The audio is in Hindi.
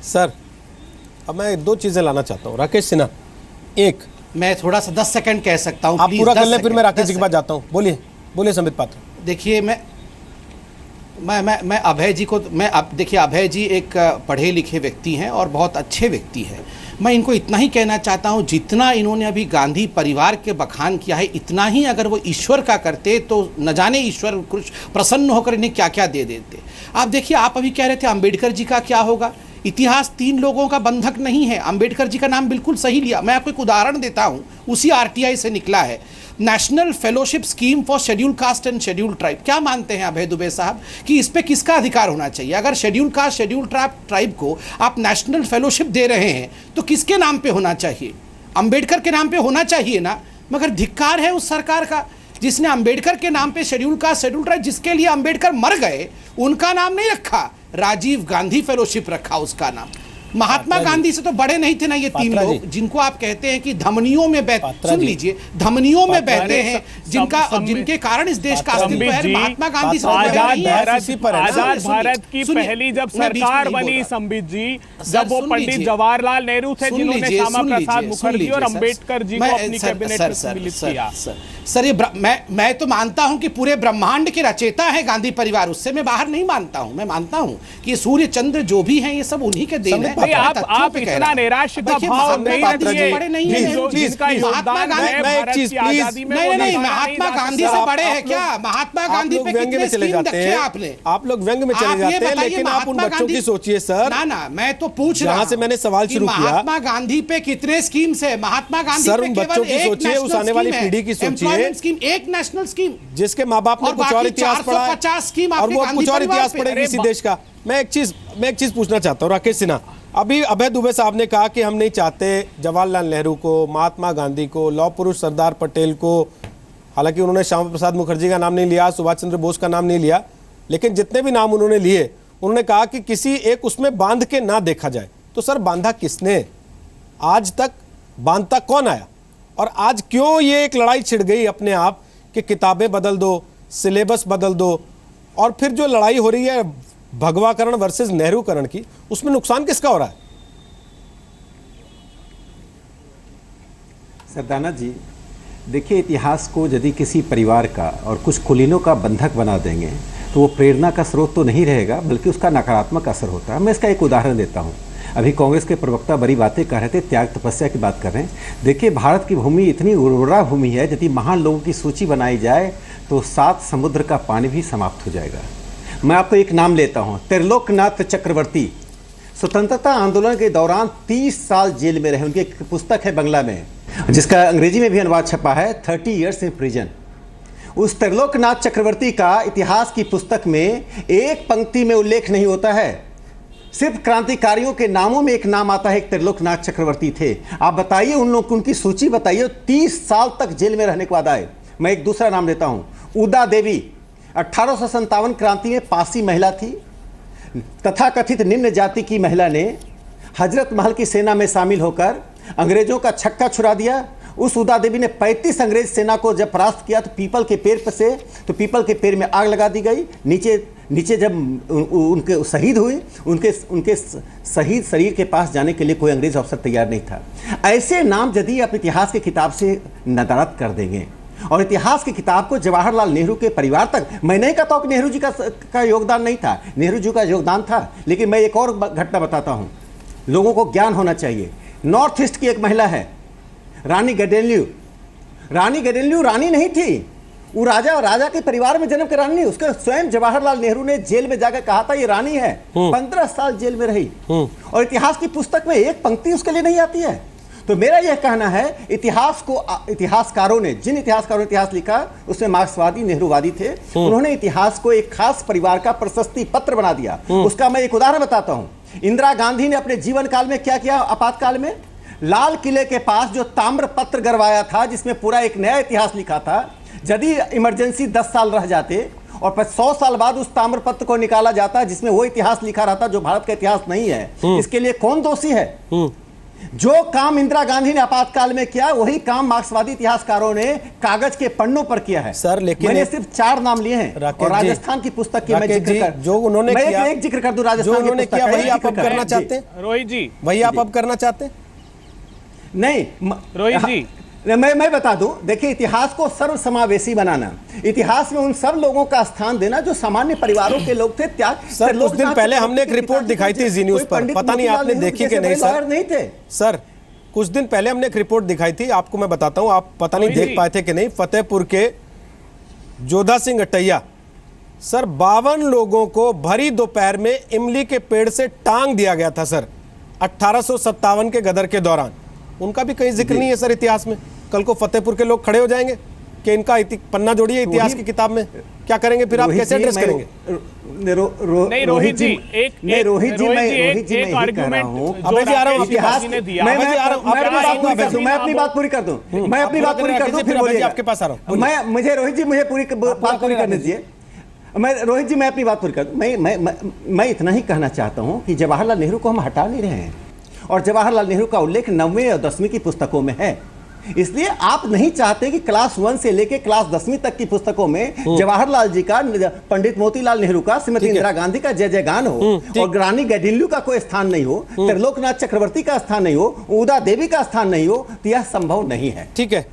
सर अब मैं दो चीजें लाना चाहता हूँ। राकेश सिन्हा, एक मैं थोड़ा सा 10 सेकंड कह सकता हूँ, आप पूरा कर ले, फिर मैं राकेश जी के पास जाता हूँ। बोलिए बोलिए संबित पात्र। देखिए मैं अभय जी को देखिए, अभय जी एक पढ़े लिखे व्यक्ति हैं और बहुत अच्छे व्यक्ति हैं। मैं इनको इतना ही कहना चाहता हूँ, जितना इन्होंने अभी गांधी परिवार के बखान किया है, इतना ही अगर वो ईश्वर का करते तो न जाने ईश्वर कुछ प्रसन्न होकर इन्हें क्या क्या दे देते। आप देखिए, आप अभी कह रहे थे अंबेडकर जी का क्या होगा। इतिहास 3 लोगों का बंधक नहीं है। अंबेडकर जी का नाम बिल्कुल सही लिया। मैं आपको एक उदाहरण देता हूँ, उसी आरटीआई से निकला है, national fellowship scheme for schedule caste and schedule tribe. क्या मानते हैं अभय दुबे साहब कि इस पे किसका अधिकार होना चाहिए? अगर शेड्यूल कास्ट शेड्यूल ट्राइब को आप नेशनल फेलोशिप दे रहे हैं तो किसके नाम पे होना चाहिए? अंबेडकर के नाम पे होना चाहिए ना। मगर धिक्कार है उस सरकार का जिसने अंबेडकर के नाम पे शेड्यूल कास्ट शेड्यूल ट्राइब, जिसके लिए अंबेडकर मर गए, उनका नाम नहीं रखा, राजीव गांधी फेलोशिप रखा उसका नाम। महात्मा गांधी से तो बड़े नहीं थे ना ये 3 लोग जिनको आप कहते हैं कि धमनियों में बहते, सुन लीजिए, धमनियों में बहते हैं, जिनके कारण इस देश का अस्तित्व है। महात्मा गांधी से आजाद भारत की पहली जब सरकार बनी संबित जी, जब वो पंडित जवाहरलाल नेहरू थे जिन्होंने श्यामा प्रसाद मुखर्जी और अंबेडकर जी को अपनी कैबिनेट में सम्मिलित किया। सर ये मैं तो मानता हूं कि पूरे ब्रह्मांड के रचयिता है गांधी परिवार, उससे मैं बाहर नहीं मानता हूं। मैं मानता हूं कि सूर्य चंद्र जो भी हैं ये सब उन्हीं के देन है। आप इतना निराश का भाव नहीं रखिए। महात्मा गांधी से बड़े हैं क्या? महात्मा गांधी पे कितने स्कीम रखे आपने? आप लोग व्यंग में चले जाते हैं, लेकिन आप उन बच्चों की सोचिए सर। ना मैं तो पूछ रहा हूं, से मैंने सवाल शुरू किया, महात्मा गांधी पे कितने स्कीम्स है? महात्मा गांधी सर उन बच्चों की सोचिए, उस आने वाली पीढ़ी की सोचिए, स्कीम एक नेशनल स्कीम जिसके माँ बाप ने कुछ और इतिहास पढ़ा है और वो कुछ और इतिहास पढ़ेगी इसी देश का। मैं एक चीज पूछना चाहता हूँ राकेश सिन्हा। अभी अभय दुबे साहब ने कहा कि हम नहीं चाहते जवाहरलाल नेहरू को, महात्मा गांधी को, लौह पुरुष सरदार पटेल को, हालांकि उन्होंने श्यामा प्रसाद मुखर्जी का नाम नहीं लिया, सुभाष चंद्र बोस का नाम नहीं लिया, लेकिन जितने भी नाम उन्होंने लिए, उन्होंने कहा कि किसी एक उसमें बांध के ना देखा जाए। तो सर बांधा किसने? आज तक बांधता कौन आया? और आज क्यों ये एक लड़ाई छिड़ गई अपने आप कि किताबें बदल दो, सिलेबस बदल दो, और फिर जो लड़ाई हो रही है भगवाकरण वर्सेस नेहरूकरण की, उसमें नुकसान किसका हो रहा है? सरदाना जी देखिए, इतिहास को यदि किसी परिवार का और कुछ कुलीनों का बंधक बना देंगे तो वो प्रेरणा का स्रोत तो नहीं रहेगा, बल्कि उसका नकारात्मक असर होता है। मैं इसका एक उदाहरण देता हूँ। अभी कांग्रेस के प्रवक्ता बड़ी बातें कर रहे थे, त्याग तपस्या की बात कर रहे हैं। देखिए, भारत की भूमि इतनी उर्वरा भूमि है, यदि महान लोगों की सूची बनाई जाए तो 7 समुद्र का पानी भी समाप्त हो जाएगा। मैं आपको एक नाम लेता हूं, त्रिलोकनाथ चक्रवर्ती। स्वतंत्रता आंदोलन के दौरान 30 साल जेल में रहे। उनकी एक पुस्तक है बंगला में, जिसका अंग्रेजी में भी अनुवाद छपा है, 30 Years in Prison। उस त्रिलोकनाथ चक्रवर्ती का इतिहास की पुस्तक में एक पंक्ति में उल्लेख नहीं होता है। सिर्फ क्रांतिकारियों के नामों में एक नाम आता है, एक त्रिलोकनाथ चक्रवर्ती थे। आप बताइए, उन लोग उनकी सूची बताइए, 30 साल तक जेल में रहने के बाद आए। मैं एक दूसरा नाम लेता हूं, उदा देवी। 1857 क्रांति में पासी महिला थी, तथाकथित निम्न जाति की महिला ने हजरत महल की सेना में शामिल होकर अंग्रेजों का छक्का छुड़ा दिया। उस उदा देवी ने 35 अंग्रेज सेना को जब परास्त किया तो पीपल के पेड़ में आग लगा दी गई। नीचे जब उनके शहीद हुए, उनके शहीद शरीर के पास जाने के लिए कोई अंग्रेज अफसर तैयार नहीं था। ऐसे नाम यदि आप इतिहास की किताब से नदारद कर देंगे और इतिहास की किताब को जवाहरलाल नेहरू के परिवार तक, मैं नहीं कहता हूं कि नेहरू जी का योगदान नहीं था, नेहरू जी का योगदान था, लेकिन मैं एक और घटना बताता हूं, लोगों को ज्ञान होना चाहिए। नॉर्थ ईस्ट की एक महिला है, रानी गडेलियू। रानी गडेलियू रानी नहीं थी, वो राजा के परिवार में जन्म के रानी नहीं। उसके स्वयं जवाहरलाल नेहरू ने जेल में जाकर कहा था ये रानी है। 15 साल जेल में रही और इतिहास की पुस्तक में एक पंक्ति उसके लिए नहीं आती है। तो मेरा यह कहना है, इतिहासकारों ने, जिन इतिहासकारों ने इतिहास लिखा उसमें मार्क्सवादी नेहरूवादी थे। उन्होंने इतिहास को एक खास परिवार का प्रशस्ति पत्र बना दिया। उसका मैं एक उदाहरण बताता हूं। इंदिरा गांधी ने अपने जीवन काल में क्या किया? आपातकाल में लाल किले के पास जो ताम्र पत्र गड़वाया था, जिसमें पूरा एक नया इतिहास लिखा था। यदि इमरजेंसी 10 साल रह जाते और 100 साल बाद उस ताम्र पत्र को निकाला जाता जिसमें वो इतिहास लिखा रहता जो भारत का इतिहास नहीं है, इसके लिए कौन दोषी है? जो काम इंदिरा गांधी ने आपातकाल में किया वही काम मार्क्सवादी इतिहासकारों ने कागज के पन्नों पर किया है। सर लेकिन मैंने सिर्फ 4 नाम लिए हैं और राजस्थान की पुस्तक की मैं जिक्र कर, जो उन्होंने किया, एक जिक्र कर दूं राजस्थान जो उन्होंने किया वही आप अब करना चाहते हैं? रोहित जी वही आप अब करना चाहते हैं? नहीं रोहित जी मैं बता दूं, देखिए इतिहास को सर्वसमावेशी बनाना, इतिहास में उन सब लोगों का स्थान देना जो सामान्य परिवारों के लोग थे। सर कुछ दिन पहले हमने एक रिपोर्ट दिखाई थी जी न्यूज पर, पता नहीं आपने देखी कि नहीं सर? नहीं थे सर, कुछ दिन पहले हमने एक रिपोर्ट दिखाई थी, आपको मैं बताता हूं, आप पता नहीं देख पाए थे कि नहीं। फतेहपुर के जोधा सिंह अटैया सर, 52 लोगों को भरी दोपहर में इमली के पेड़ से टांग दिया गया था सर, 1857 के गदर के दौरान। उनका भी कहीं जिक्र नहीं है सर इतिहास में। कल को फतेहपुर के लोग खड़े हो जाएंगे कि इनका पन्ना जोड़िए इतिहास की किताब में, क्या करेंगे फिर? आप कैसे एड्रेस करेंगे? नहीं रोहित जी, रोहित जी एक आर्गुमेंट अबे जी आ रहा हूं, इतिहास मैं अपनी बात पूरी कर दूं, फिर बोलिए। आपके पास आ रहा हूं। मुझे रोहित जी मुझे पूरी बात पूरी करने दीजिए। रोहित जी मैं अपनी बात पूरी कर दूं। मैं इतना ही कहना चाहता हूं कि जवाहरलाल नेहरू को हम हटा नहीं रहे हैं और जवाहरलाल नेहरू का उल्लेख 9वीं और 10वीं की पुस्तकों में है। इसलिए आप नहीं चाहते कि क्लास 1 से लेकर क्लास 10वीं तक की पुस्तकों में जवाहरलाल जी का, पंडित मोतीलाल नेहरू का, श्रीमती इंदिरा गांधी का जय जयगान हो और रानी गैडिन्यू का कोई स्थान नहीं हो, त्रिलोकनाथ चक्रवर्ती का स्थान नहीं हो, उदा देवी का स्थान नहीं हो, तो यह संभव नहीं है। ठीक है।